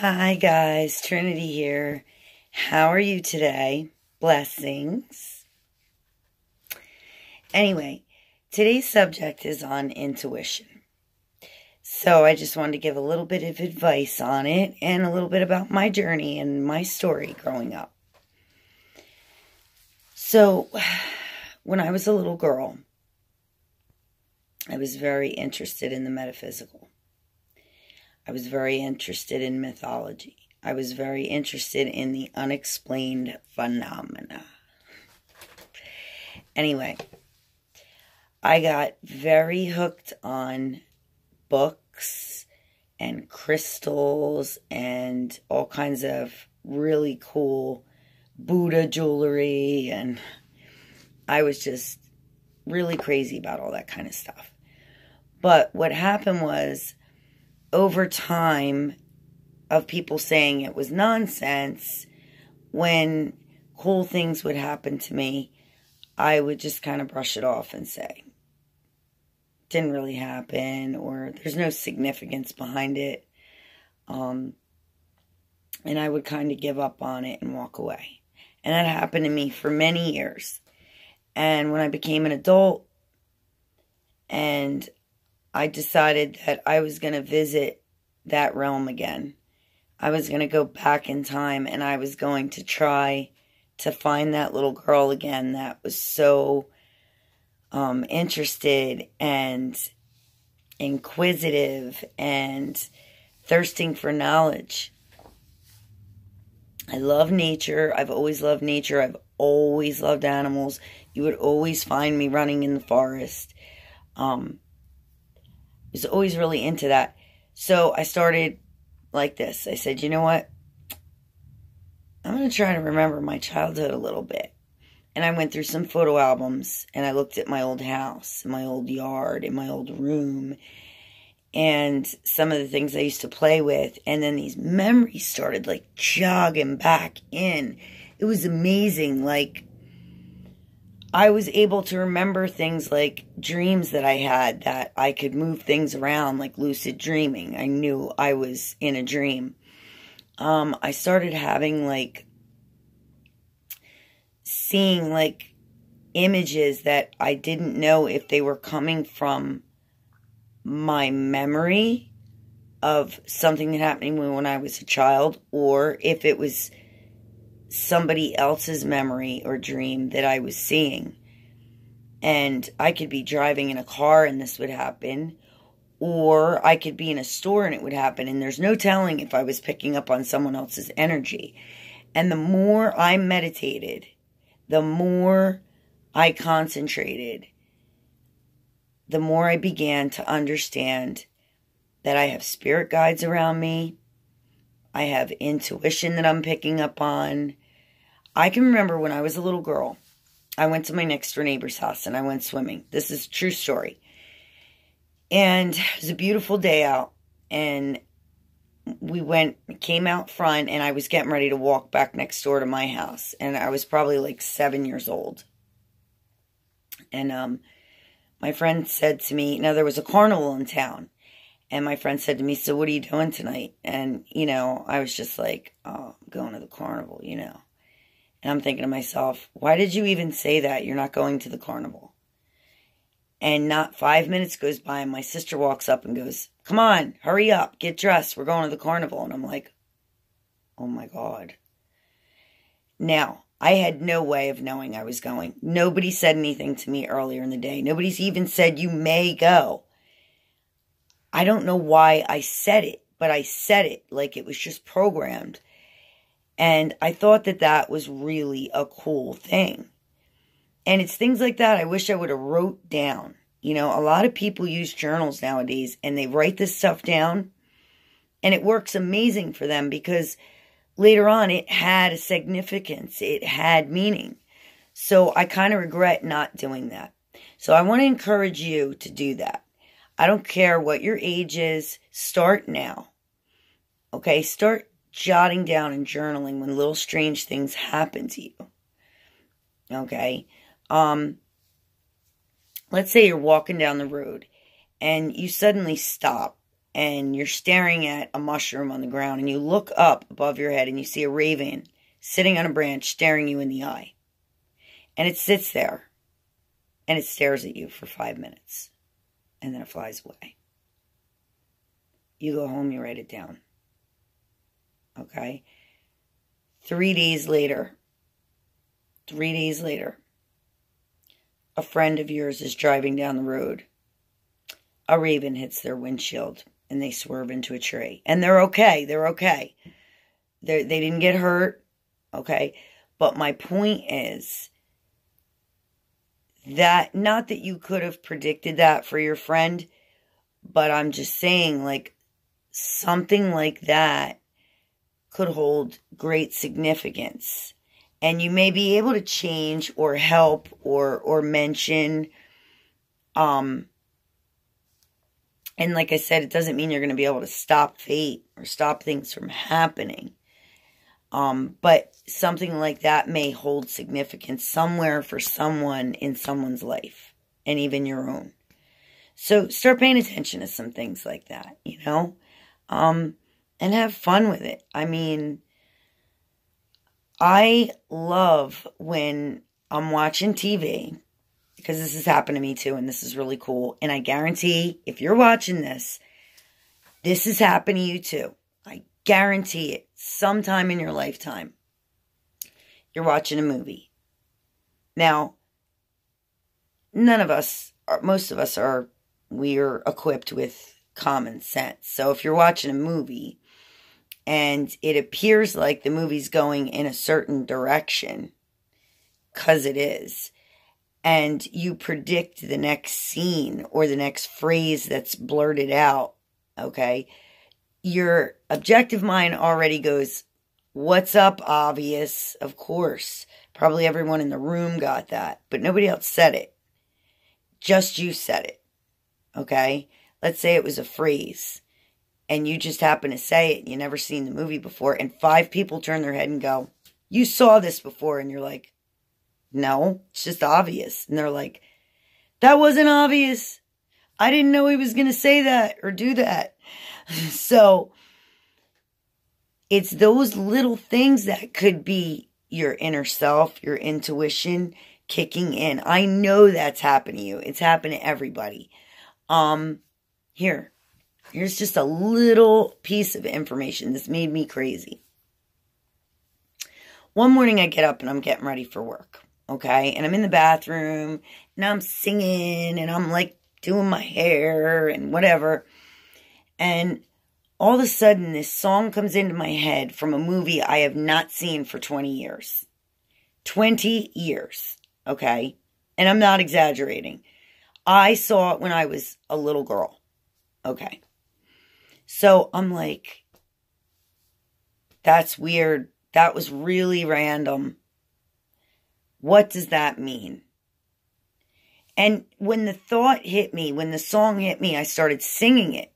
Hi guys, Trinity here. How are you today? Blessings. Anyway, today's subject is on intuition. So I just wanted to give a little bit of advice on it and a little bit about my journey and my story growing up. So when I was a little girl, I was very interested in the metaphysical. I was very interested in mythology. I was very interested in the unexplained phenomena. Anyway, I got very hooked on books and crystals and all kinds of really cool Buddha jewelry, and I was just really crazy about all that kind of stuff. But what happened was, over time of people saying it was nonsense, when cool things would happen to me, I would just kind of brush it off and say, didn't really happen, or there's no significance behind it. And I would kind of give up on it and walk away. And that happened to me for many years. And when I became an adult and I decided that I was going to visit that realm again, I was going to go back in time and I was going to try to find that little girl again that was so interested and inquisitive and thirsting for knowledge. I love nature. I've always loved nature. I've always loved animals. You would always find me running in the forest. I was always really into that. So I started like this. I said, you know what? I'm going to try to remember my childhood a little bit. And I went through some photo albums and I looked at my old house, my old yard, and my old room, and some of the things I used to play with. And then these memories started like jogging back in. It was amazing. Like, I was able to remember things like dreams that I had, that I could move things around, like lucid dreaming. I knew I was in a dream. I started having seeing images that I didn't know if they were coming from my memory of something that happened when I was a child, or if it was somebody else's memory or dream that I was seeing. And I could be driving in a car and this would happen, or I could be in a store and it would happen, and there's no telling if I was picking up on someone else's energy. And the more I meditated, the more I concentrated, the more I began to understand that I have spirit guides around me. I have intuition that I'm picking up on. I can remember when I was a little girl, I went to my next door neighbor's house and I went swimming. This is a true story. And it was a beautiful day out, and came out front, and I was getting ready to walk back next door to my house. And I was probably like 7 years old. And my friend said to me, there was a carnival in town. And my friend said to me, so what are you doing tonight? And, I was just like, oh, I'm going to the carnival, And I'm thinking to myself, why did you even say that? You're not going to the carnival. And not 5 minutes goes by and my sister walks up and goes, come on, hurry up, get dressed. We're going to the carnival. And I'm like, oh my God. Now, I had no way of knowing I was going. Nobody said anything to me earlier in the day. Nobody's even said, you may go. I don't know why I said it, but I said it like it was just programmed. And I thought that that was really a cool thing. And it's things like that I wish I would have wrote down. A lot of people use journals nowadays and they write this stuff down. And it works amazing for them because later on it had a significance. It had meaning. So I kind of regret not doing that. So I want to encourage you to do that. I don't care what your age is. Start now. Okay? Start jotting down and journaling when little strange things happen to you. Okay? Let's say you're walking down the road and you suddenly stop and you're staring at a mushroom on the ground, and you look up above your head and you see a raven sitting on a branch staring you in the eye. And it sits there and it stares at you for 5 minutes and then it flies away. You go home, you write it down. Okay? 3 days later, a friend of yours is driving down the road. A raven hits their windshield and they swerve into a tree. And they're okay. They didn't get hurt. Okay? But my point is that, not that you could have predicted that for your friend, but I'm just saying, like, something like that could hold great significance. And you may be able to change or help or mention. And like I said, it doesn't mean you're going to be able to stop fate or stop things from happening. But something like that may hold significance somewhere for someone in someone's life, and even your own. So start paying attention to some things like that, you know, and have fun with it. I mean, I love when I'm watching TV, because this has happened to me too, and this is really cool. And I guarantee if you're watching this, this has happened to you too. I guarantee it. Sometime in your lifetime, you're watching a movie. Now, most of us we're equipped with common sense. So if you're watching a movie and it appears like the movie's going in a certain direction, because it is, and you predict the next scene or the next phrase that's blurted out, okay, your objective mind already goes, what's up, obvious? Of course. Probably everyone in the room got that, but nobody else said it. Just you said it, okay? Let's say it was a phrase, and you just happen to say it, and you never seen the movie before, and 5 people turn their head and go, you saw this before, and you're like, no, it's just obvious. And they're like, that wasn't obvious. I didn't know he was going to say that or do that. So it's those little things that could be your inner self, your intuition kicking in. I know that's happened to you. It's happened to everybody. Here's just a little piece of information. This made me crazy. One morning I get up and I'm getting ready for work. Okay. And I'm in the bathroom and I'm singing and I'm like doing my hair and whatever. And all of a sudden, this song comes into my head from a movie I have not seen for 20 years. 20 years, okay? And I'm not exaggerating. I saw it when I was a little girl, okay? So I'm like, that's weird. That was really random. What does that mean? And when the thought hit me, when the song hit me, I started singing it.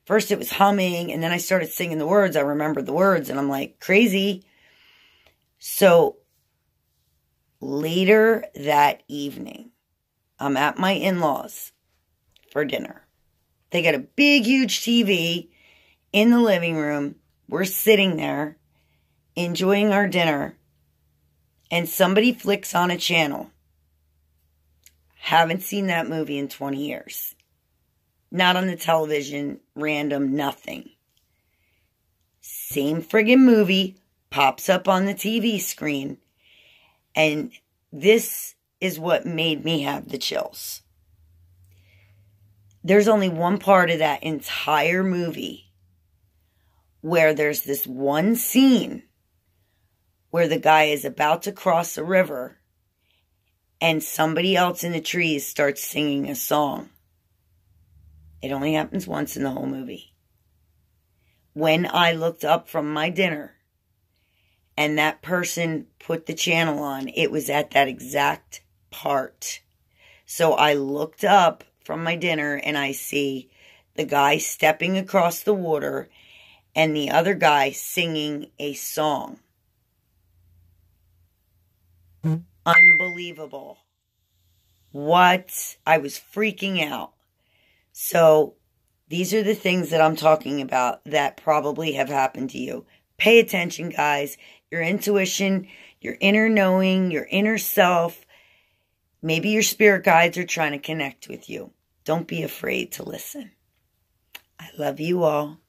First it was humming, and then I started singing the words. I remembered the words, and I'm like, crazy. So later that evening, I'm at my in-laws for dinner. They got a big, huge TV in the living room. We're sitting there enjoying our dinner, and somebody flicks on a channel. Haven't seen that movie in 20 years. Not on the television, random, nothing. Same friggin' movie pops up on the TV screen. And this is what made me have the chills. There's only one part of that entire movie where there's this one scene where the guy is about to cross a river and somebody else in the trees starts singing a song. It only happens once in the whole movie. When I looked up from my dinner and that person put the channel on, it was at that exact part. So I looked up from my dinner and I see the guy stepping across the water and the other guy singing a song. Unbelievable. What? I was freaking out. So These are the things that I'm talking about that probably have happened to you. Pay attention, guys. Your intuition, your inner knowing, your inner self. Maybe your spirit guides are trying to connect with you. Don't be afraid to listen. I love you all.